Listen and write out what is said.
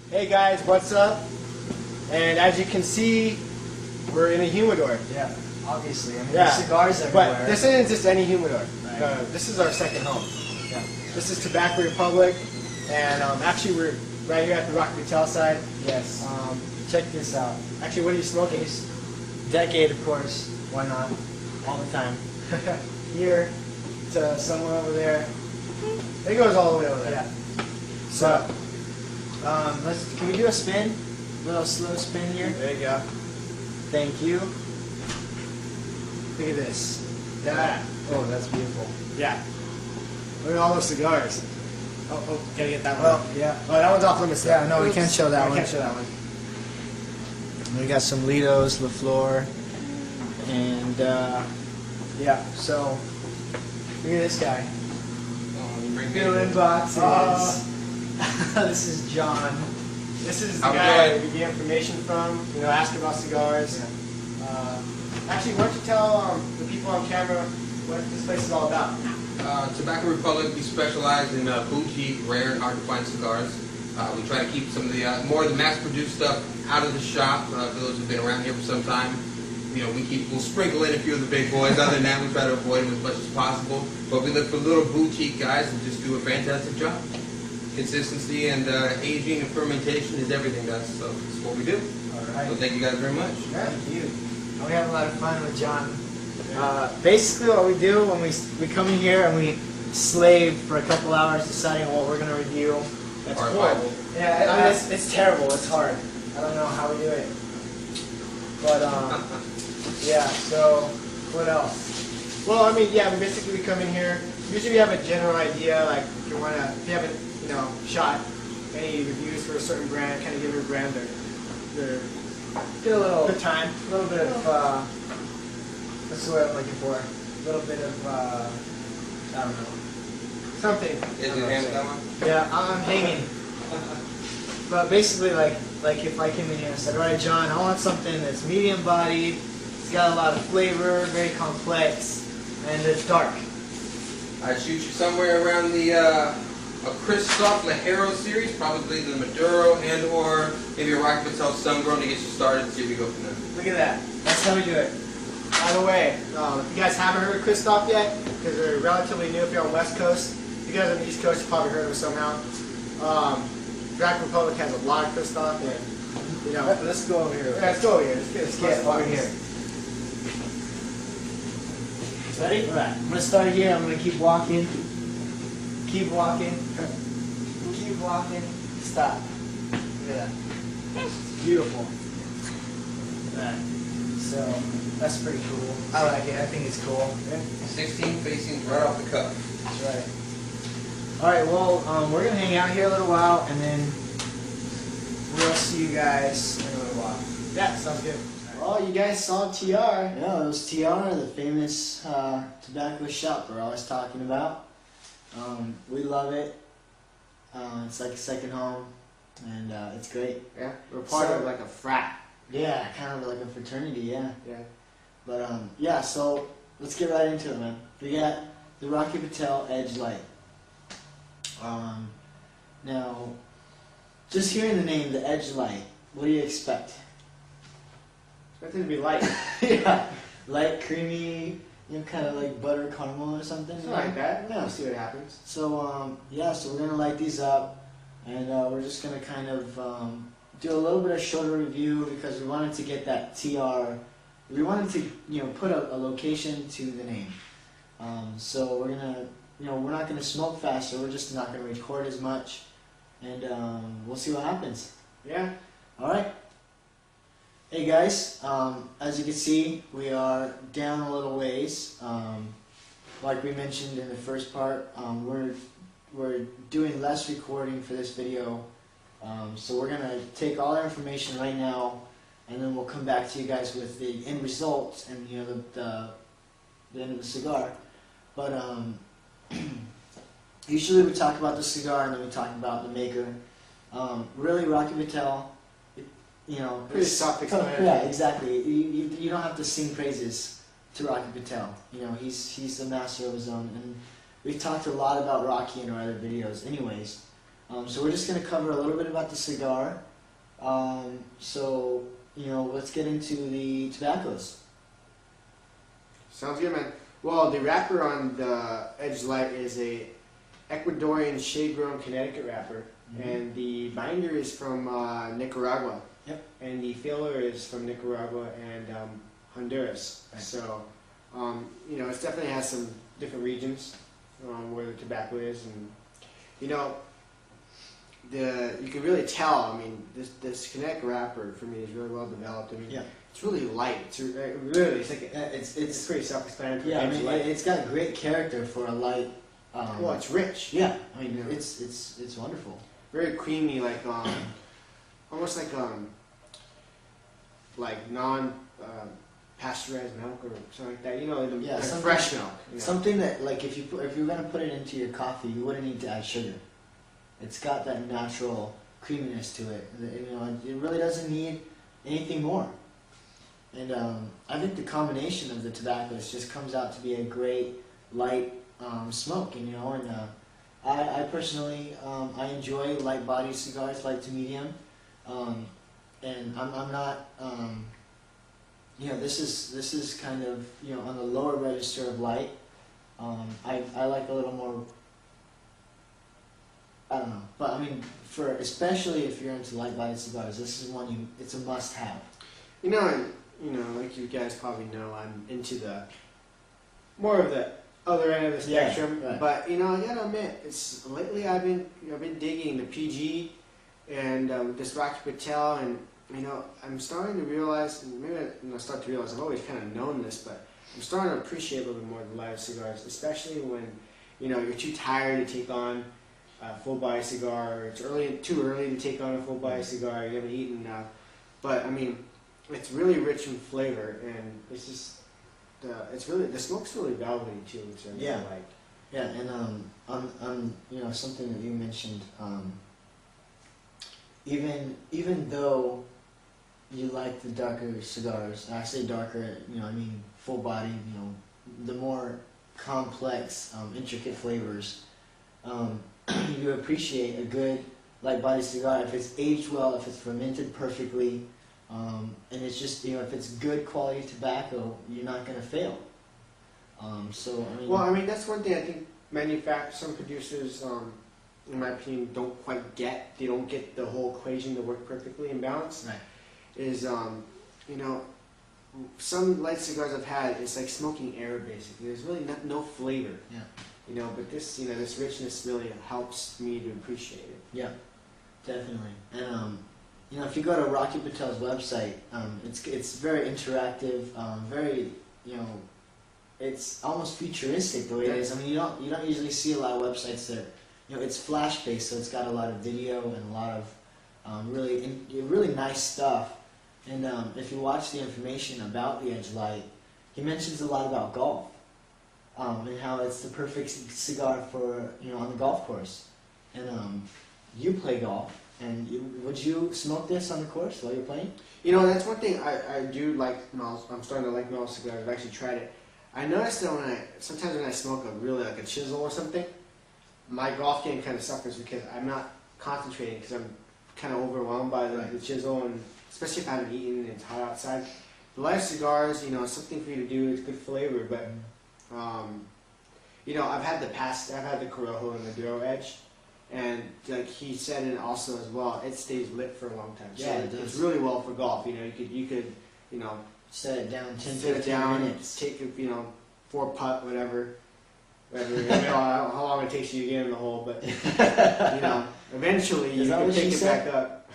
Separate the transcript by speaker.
Speaker 1: Hey guys, what's up? And as you can see, we're in a humidor.
Speaker 2: Yeah, obviously. I mean, there's cigars everywhere.
Speaker 1: But this isn't just any humidor.
Speaker 2: Right.
Speaker 1: This is our second home.
Speaker 2: Yeah.
Speaker 1: This is Tobacco Republic, and actually we're right here at the Rock Hotel side.
Speaker 2: Yes. Check this out.
Speaker 1: Actually, what are you smoking?
Speaker 2: Decade, of course. Why not? All the time. Here to somewhere over there.
Speaker 1: It goes all the way over there.
Speaker 2: Yeah. So, can we do a spin? A little slow spin here.
Speaker 1: There you go.
Speaker 2: Thank you.
Speaker 1: Look at this. That.
Speaker 2: Oh, that's beautiful.
Speaker 1: Yeah. Look at all those cigars. Oh, gotta get that one.
Speaker 2: Well, yeah.
Speaker 1: Oh, that one's off limits.
Speaker 2: Yeah, no, we can't show that one.
Speaker 1: Can't show that one.
Speaker 2: We got some Litos, LaFleur, and yeah. So look at this guy. Filling boxes. This is John.
Speaker 1: This is the guy we get information from. You know, ask about cigars.
Speaker 2: Yeah.
Speaker 1: Actually, why don't you tell the people on camera what this place is all about?
Speaker 3: Tobacco Republic, we specialize in boutique, rare, and hard-to-find cigars. We try to keep some of the more of the mass-produced stuff out of the shop. For those who've been around here for some time, you know, we'll sprinkle in a few of the big boys. Other than that, we try to avoid them as much as possible. But we look for little boutique guys who just do a fantastic job. Consistency and aging and fermentation is everything to us, so it's what we do.
Speaker 2: All right.
Speaker 3: So thank you guys very much.
Speaker 2: Thank you. We have a lot of fun with John. Basically, what we do when we come in here and we slave for a couple hours deciding what we're going to review.
Speaker 1: That's
Speaker 3: Our
Speaker 1: horrible.
Speaker 3: Bible.
Speaker 2: Yeah, I mean, it's terrible. It's hard. I don't know how we do it. But yeah. So what else?
Speaker 1: Well, I mean, yeah, we come in here. Usually we have a general idea, like if you haven't, you know, shot any reviews for a certain brand, kind of give your brand their
Speaker 2: Get a little
Speaker 1: good time.
Speaker 2: A little bit of what's the word I'm looking for? A little bit of I don't know.
Speaker 1: Something.
Speaker 3: Is your hand that one?
Speaker 2: Yeah, I'm hanging. But basically, like if I came in here and said, all right, John, I want something that's medium bodied, it's got a lot of flavor, very complex, and it's dark.
Speaker 3: I'd shoot you somewhere around the a Christoph Lajero series, probably the Maduro and or maybe a Rocky Patel Sungrown to get you started and see if we go from there.
Speaker 1: Look at that. That's how we do it. By the way, if you guys haven't heard of Christoph yet, because they're relatively new if you're on the West Coast, if you guys on the East Coast, you probably heard of it somehow. Tobacco Republic has a lot of Christoph, and you know.
Speaker 2: Let's go over here.
Speaker 1: Yeah, let's go over here. Let's get over here.
Speaker 2: Ready? All right. I'm gonna start here. I'm gonna keep walking. Keep walking. Keep walking. Stop. Look at that. It's beautiful. All right. So that's pretty cool. I like it. I think it's cool. Yeah.
Speaker 3: 16 facings right off the cuff.
Speaker 2: That's right. All right. Well, we're gonna hang out here a little while, and then we'll see you guys in a little while.
Speaker 1: Yeah, sounds good.
Speaker 2: Well, you guys saw TR. Yeah, it was TR, the famous tobacco shop we're always talking about. We love it. It's like a second home, and it's great.
Speaker 1: Yeah, we're part of like a frat.
Speaker 2: Yeah, kind of like a fraternity, yeah.
Speaker 1: Yeah.
Speaker 2: But yeah, so let's get right into it, man. We got the Rocky Patel Edge Lite. Now, just hearing the name, the Edge Lite, what do you expect?
Speaker 1: Expect it to be light.
Speaker 2: Yeah, light, creamy, you know, kind of like butter caramel or something.
Speaker 1: Something like that.
Speaker 2: Yeah.
Speaker 1: We'll see what happens.
Speaker 2: So yeah, so we're gonna light these up, and we're just gonna kind of do a little bit of shorter review because we wanted to get that TR. We wanted to, you know, put a location to the name. So we're gonna, you know, we're not gonna smoke faster. We're just not gonna record as much, and we'll see what happens.
Speaker 1: Yeah.
Speaker 2: All right. Hey guys, as you can see, we are down a little ways. Like we mentioned in the first part, we're doing less recording for this video. So we're gonna take all our information right now, and then we'll come back to you guys with the end result and, you know, the end of the cigar. But usually we talk about the cigar and then we talk about the maker. Really, Rocky Patel. You know,
Speaker 1: Pretty self-explanatory.
Speaker 2: Yeah, exactly. You don't have to sing praises to Rocky Patel. You know, he's the master of his own, and we've talked a lot about Rocky in our other videos. Anyways, So we're just going to cover a little bit about the cigar. So, let's get into the tobaccos.
Speaker 1: Sounds good, man. Well, the wrapper on the Edge Lite is a Ecuadorian shade-grown Connecticut wrapper, and the binder is from Nicaragua.
Speaker 2: Yep.
Speaker 1: And the filler is from Nicaragua and Honduras.
Speaker 2: Right.
Speaker 1: So, it definitely has some different regions where the tobacco is, and you can really tell. I mean, this Connecticut wrapper for me is really well developed. I mean,
Speaker 2: Yeah.
Speaker 1: it's really light. It's pretty self-explanatory.
Speaker 2: Yeah, I mean, it's got great character for a light.
Speaker 1: Well, it's rich.
Speaker 2: Yeah, I mean,
Speaker 1: Yeah.
Speaker 2: it's wonderful.
Speaker 1: Very creamy, like almost like non pasteurized milk or something like that. Like fresh milk.
Speaker 2: Something that, like, if you're gonna put it into your coffee, you wouldn't need to add sugar. It's got that natural creaminess to it. It really doesn't need anything more. And I think the combination of the tobaccos just comes out to be a great light smoke. I personally I enjoy light body cigars, light to medium, and I'm not. This is kind of on the lower register of light. I like a little more. I don't know, but I mean, especially if you're into light body cigars, this is one it's a must have.
Speaker 1: Like you guys probably know, I'm into the more of the other end of the spectrum.
Speaker 2: Yeah, right.
Speaker 1: But I gotta admit, lately I've been digging the PG and this Rocky Patel, and I'm starting to realize, and maybe I've always kind of known this, but I'm starting to appreciate a little bit more the lighter cigars, especially when you're too tired to take on a full body cigar, or it's too early to take on a full body cigar. You haven't eaten enough, but I mean, it's really rich in flavor, and it's just the smoke's really velvety too, which I really like.
Speaker 2: Yeah, and something that you mentioned, even though you like the darker cigars, I say darker, I mean full body, the more complex, intricate flavors, you appreciate a good light body cigar if it's aged well, if it's fermented perfectly, and it's just, if it's good quality tobacco, you're not going to fail.
Speaker 1: That's one thing I think some producers, in my opinion, don't quite get. They don't get the whole equation to work perfectly in balance.
Speaker 2: Right.
Speaker 1: Some light cigars I've had, it's like smoking air basically. There's really no flavor.
Speaker 2: Yeah.
Speaker 1: But this, this richness really helps me to appreciate it.
Speaker 2: Yeah, definitely. And if you go to Rocky Patel's website, it's very interactive, very it's almost futuristic the way it is. I mean, you don't usually see a lot of websites that it's flash based, so it's got a lot of video and a lot of really nice stuff. And if you watch the information about the Edge Lite, he mentions a lot about golf and how it's the perfect cigar for on the golf course. And you play golf. And would you smoke this on the course while you're playing?
Speaker 1: That's one thing I do like. I'm starting to like mild cigars. I've actually tried it. I noticed that sometimes when I smoke a chisel or something, my golf game kind of suffers because I'm not concentrating because I'm kind of overwhelmed by the chisel, and especially if I haven't eaten and it's hot outside. The light cigars, it's something for you to do. It's good flavor, but I've had the Corojo and the Duro Edge. And like he said, it also as well, it stays lit for a long time. So
Speaker 2: yeah, it does.
Speaker 1: It's really well for golf. You could
Speaker 2: set it down 10,
Speaker 1: set it
Speaker 2: 15
Speaker 1: down,
Speaker 2: minutes.
Speaker 1: take it, 4-putt, whatever. I don't know how long it takes you to get in the hole, but eventually you can pick it back up.